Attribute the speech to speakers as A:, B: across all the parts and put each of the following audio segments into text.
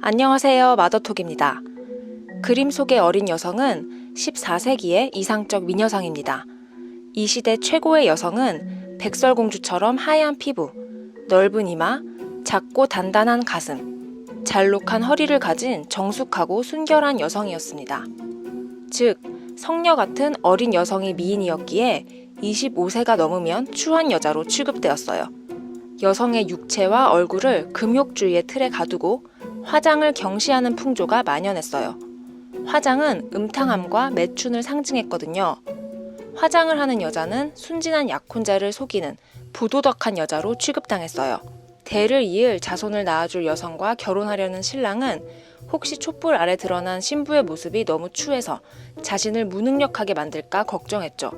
A: 안녕하세요. 마더톡입니다. 그림 속의 어린 여성은 14세기의 이상적 미녀상입니다. 이 시대 최고의 여성은 백설공주처럼 하얀 피부, 넓은 이마, 작고 단단한 가슴, 잘록한 허리를 가진 정숙하고 순결한 여성이었습니다. 즉, 성녀 같은 어린 여성이 미인이었기에 25세가 넘으면 추한 여자로 취급되었어요. 여성의 육체와 얼굴을 금욕주의의 틀에 가두고 화장을 경시하는 풍조가 만연했어요. 화장은 음탕함과 매춘을 상징했거든요. 화장을 하는 여자는 순진한 약혼자를 속이는 부도덕한 여자로 취급당했어요. 대를 이을 자손을 낳아줄 여성과 결혼하려는 신랑은 혹시 촛불 아래 드러난 신부의 모습이 너무 추해서 자신을 무능력하게 만들까 걱정했죠.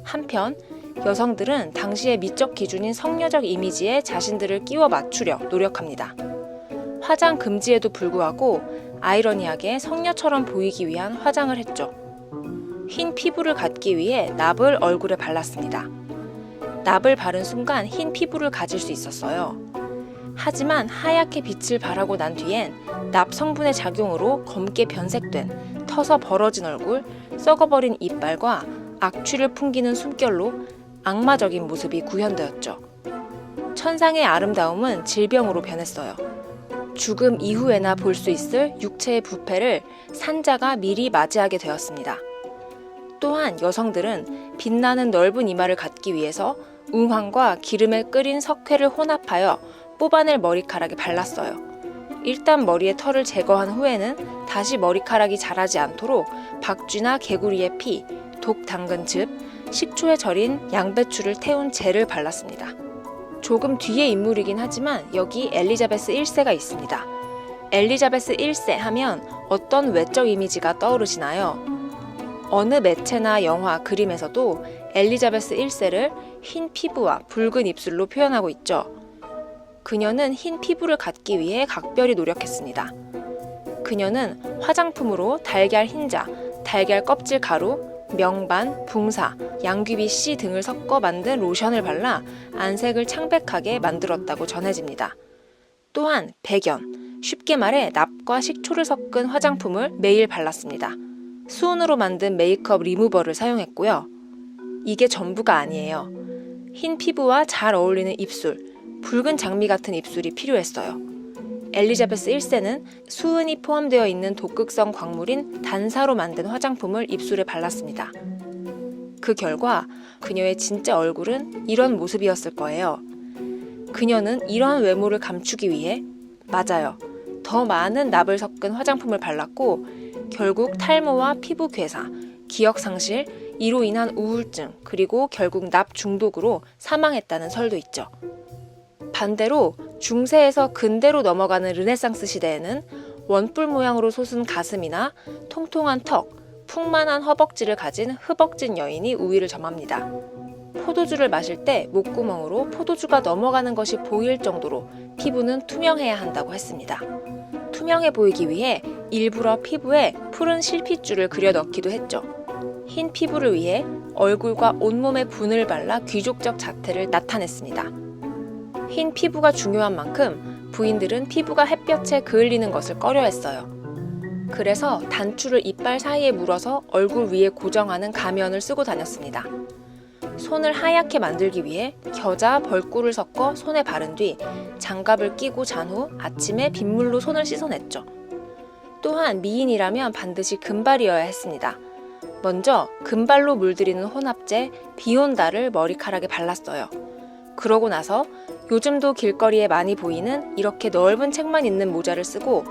A: 한편 여성들은 당시의 미적 기준인 성녀적 이미지에 자신들을 끼워 맞추려 노력합니다. 화장 금지에도 불구하고 아이러니하게 성녀처럼 보이기 위한 화장을 했죠. 흰 피부를 갖기 위해 납을 얼굴에 발랐습니다. 납을 바른 순간 흰 피부를 가질 수 있었어요. 하지만 하얗게 빛을 발하고 난 뒤엔 납 성분의 작용으로 검게 변색된 터서 벌어진 얼굴, 썩어버린 이빨과 악취를 풍기는 숨결로 악마적인 모습이 구현되었죠. 천상의 아름다움은 질병으로 변했어요. 죽음 이후에나 볼 수 있을 육체의 부패를 산자가 미리 맞이하게 되었습니다. 또한 여성들은 빛나는 넓은 이마를 갖기 위해서 웅황과 기름에 끓인 석회를 혼합하여 뽑아낼 머리카락에 발랐어요. 일단 머리의 털을 제거한 후에는 다시 머리카락이 자라지 않도록 박쥐나 개구리의 피, 독 당근 즙, 식초에 절인 양배추를 태운 젤을 발랐습니다. 조금 뒤의 인물이긴 하지만 여기 엘리자베스 1세가 있습니다. 엘리자베스 1세 하면 어떤 외적 이미지가 떠오르시나요? 어느 매체나 영화, 그림에서도 엘리자베스 1세를 흰 피부와 붉은 입술로 표현하고 있죠. 그녀는 흰 피부를 갖기 위해 각별히 노력했습니다. 그녀는 화장품으로 달걀 흰자, 달걀 껍질 가루, 명반, 붕사, 양귀비씨 등을 섞어 만든 로션을 발라 안색을 창백하게 만들었다고 전해집니다. 또한 백연, 쉽게 말해 납과 식초를 섞은 화장품을 매일 발랐습니다. 수은으로 만든 메이크업 리무버를 사용했고요. 이게 전부가 아니에요. 흰 피부와 잘 어울리는 입술, 붉은 장미 같은 입술이 필요했어요. 엘리자베스 1세는 수은이 포함되어 있는 독극성 광물인 단사로 만든 화장품을 입술에 발랐습니다. 그 결과 그녀의 진짜 얼굴은 이런 모습이었을 거예요. 그녀는 이러한 외모를 감추기 위해, 맞아요, 더 많은 납을 섞은 화장품을 발랐고 결국 탈모와 피부 괴사, 기억상실, 이로 인한 우울증, 그리고 결국 납 중독으로 사망했다는 설도 있죠. 반대로 중세에서 근대로 넘어가는 르네상스 시대에는 원뿔 모양으로 솟은 가슴이나 통통한 턱, 풍만한 허벅지를 가진 흡벅진 여인이 우위를 점합니다. 포도주를 마실 때 목구멍으로 포도주가 넘어가는 것이 보일 정도로 피부는 투명해야 한다고 했습니다. 투명해 보이기 위해 일부러 피부에 푸른 실핏줄을 그려 넣기도 했죠. 흰 피부를 위해 얼굴과 온몸에 분을 발라 귀족적 자태를 나타냈습니다. 흰 피부가 중요한 만큼 부인들은 피부가 햇볕에 그을리는 것을 꺼려했어요. 그래서 단추를 이빨 사이에 물어서 얼굴 위에 고정하는 가면을 쓰고 다녔습니다. 손을 하얗게 만들기 위해 겨자, 벌꿀을 섞어 손에 바른 뒤 장갑을 끼고 잔 후 아침에 빗물로 손을 씻어냈죠. 또한 미인이라면 반드시 금발이어야 했습니다. 먼저 금발로 물들이는 혼합제 비온다를 머리카락에 발랐어요. 그러고 나서 요즘도 길거리에 많이 보이는 이렇게 넓은 책만 있는 모자를 쓰고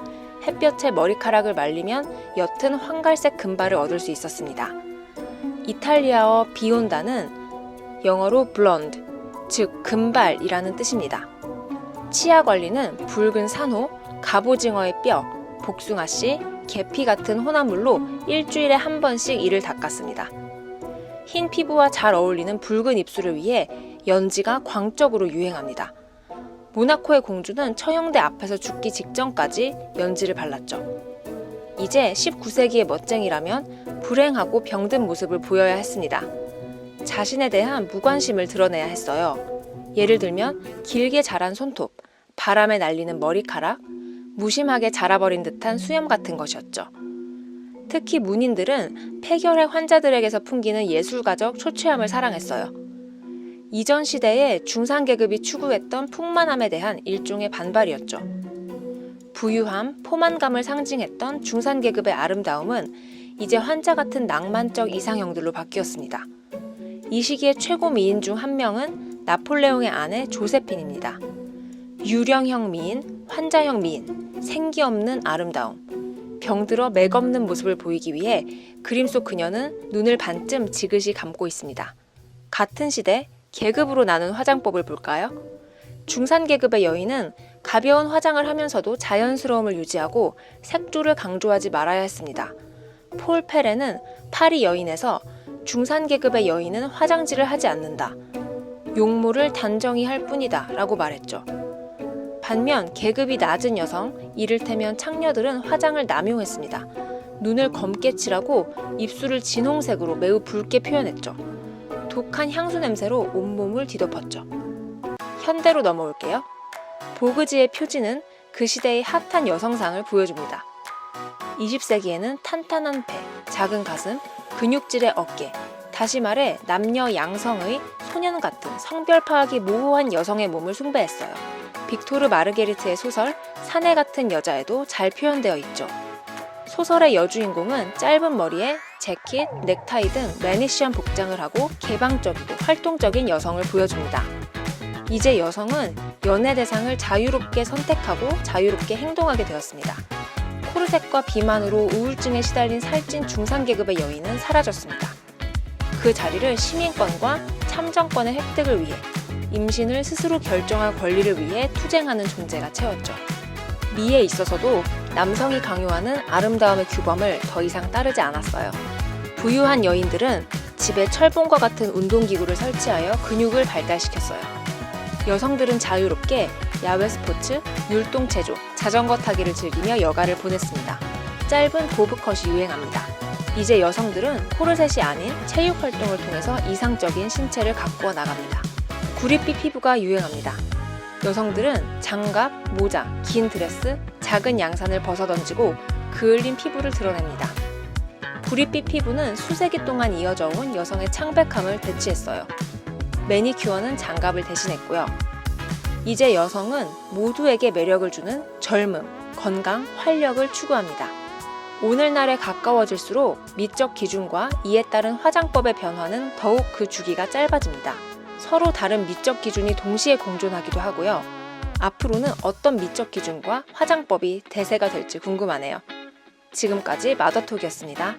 A: 햇볕에 머리카락을 말리면 옅은 황갈색 금발을 얻을 수 있었습니다. 이탈리아어 비온다는 영어로 blonde, 즉 금발이라는 뜻입니다. 치아 관리는 붉은 산호, 갑오징어의 뼈, 복숭아씨, 계피 같은 혼합물로 일주일에 한 번씩 이를 닦았습니다. 흰 피부와 잘 어울리는 붉은 입술을 위해 연지가 광적으로 유행합니다. 모나코의 공주는 처형대 앞에서 죽기 직전까지 연지를 발랐죠. 이제 19세기의 멋쟁이라면 불행하고 병든 모습을 보여야 했습니다. 자신에 대한 무관심을 드러내야 했어요. 예를 들면 길게 자란 손톱, 바람에 날리는 머리카락, 무심하게 자라버린 듯한 수염 같은 것이었죠. 특히 문인들은 폐결핵 환자들에게서 풍기는 예술가적 초췌함을 사랑했어요. 이전 시대에 중산계급이 추구했던 풍만함에 대한 일종의 반발이었죠. 부유함, 포만감을 상징했던 중산계급의 아름다움은 이제 환자 같은 낭만적 이상형들로 바뀌었습니다. 이 시기의 최고 미인 중 한 명은 나폴레옹의 아내 조세핀입니다. 유령형 미인, 환자형 미인, 생기 없는 아름다움, 병들어 맥없는 모습을 보이기 위해 그림 속 그녀는 눈을 반쯤 지그시 감고 있습니다. 같은 시대 계급으로 나눈 화장법을 볼까요? 중산계급의 여인은 가벼운 화장을 하면서도 자연스러움을 유지하고 색조를 강조하지 말아야 했습니다. 폴 페레는 파리 여인에서 중산계급의 여인은 화장질을 하지 않는다. 용모를 단정히 할 뿐이다 라고 말했죠. 반면 계급이 낮은 여성, 이를테면 창녀들은 화장을 남용했습니다. 눈을 검게 칠하고 입술을 진홍색으로 매우 붉게 표현했죠. 독한 향수 냄새로 온몸을 뒤덮었죠. 현대로 넘어올게요. 보그지의 표지는 그 시대의 핫한 여성상을 보여줍니다. 20세기에는 탄탄한 배, 작은 가슴, 근육질의 어깨, 다시 말해 남녀 양성의 소년 같은 성별 파악이 모호한 여성의 몸을 숭배했어요. 빅토르 마르게리트의 소설 사내 같은 여자에도 잘 표현되어 있죠. 소설의 여주인공은 짧은 머리에 재킷, 넥타이 등 레니시안 복장을 하고 개방적이고 활동적인 여성을 보여줍니다. 이제 여성은 연애 대상을 자유롭게 선택하고 자유롭게 행동하게 되었습니다. 코르셋과 비만으로 우울증에 시달린 살찐 중산계급의 여인은 사라졌습니다. 그 자리를 시민권과 참정권의 획득을 위해 임신을 스스로 결정할 권리를 위해 투쟁하는 존재가 채웠죠. 미에 있어서도 남성이 강요하는 아름다움의 규범을 더 이상 따르지 않았어요. 부유한 여인들은 집에 철봉과 같은 운동기구를 설치하여 근육을 발달시켰어요. 여성들은 자유롭게 야외 스포츠, 율동체조, 자전거 타기를 즐기며 여가를 보냈습니다. 짧은 보브컷이 유행합니다. 이제 여성들은 코르셋이 아닌 체육 활동을 통해서 이상적인 신체를 가꾸어 나갑니다. 구릿빛 피부가 유행합니다. 여성들은 장갑, 모자, 긴 드레스, 작은 양산을 벗어던지고 그을린 피부를 드러냅니다. 구릿빛 피부는 수세기 동안 이어져 온 여성의 창백함을 대체했어요. 매니큐어는 장갑을 대신했고요. 이제 여성은 모두에게 매력을 주는 젊음, 건강, 활력을 추구합니다. 오늘날에 가까워질수록 미적 기준과 이에 따른 화장법의 변화는 더욱 그 주기가 짧아집니다. 서로 다른 미적 기준이 동시에 공존하기도 하고요. 앞으로는 어떤 미적 기준과 화장법이 대세가 될지 궁금하네요. 지금까지 마더톡이었습니다.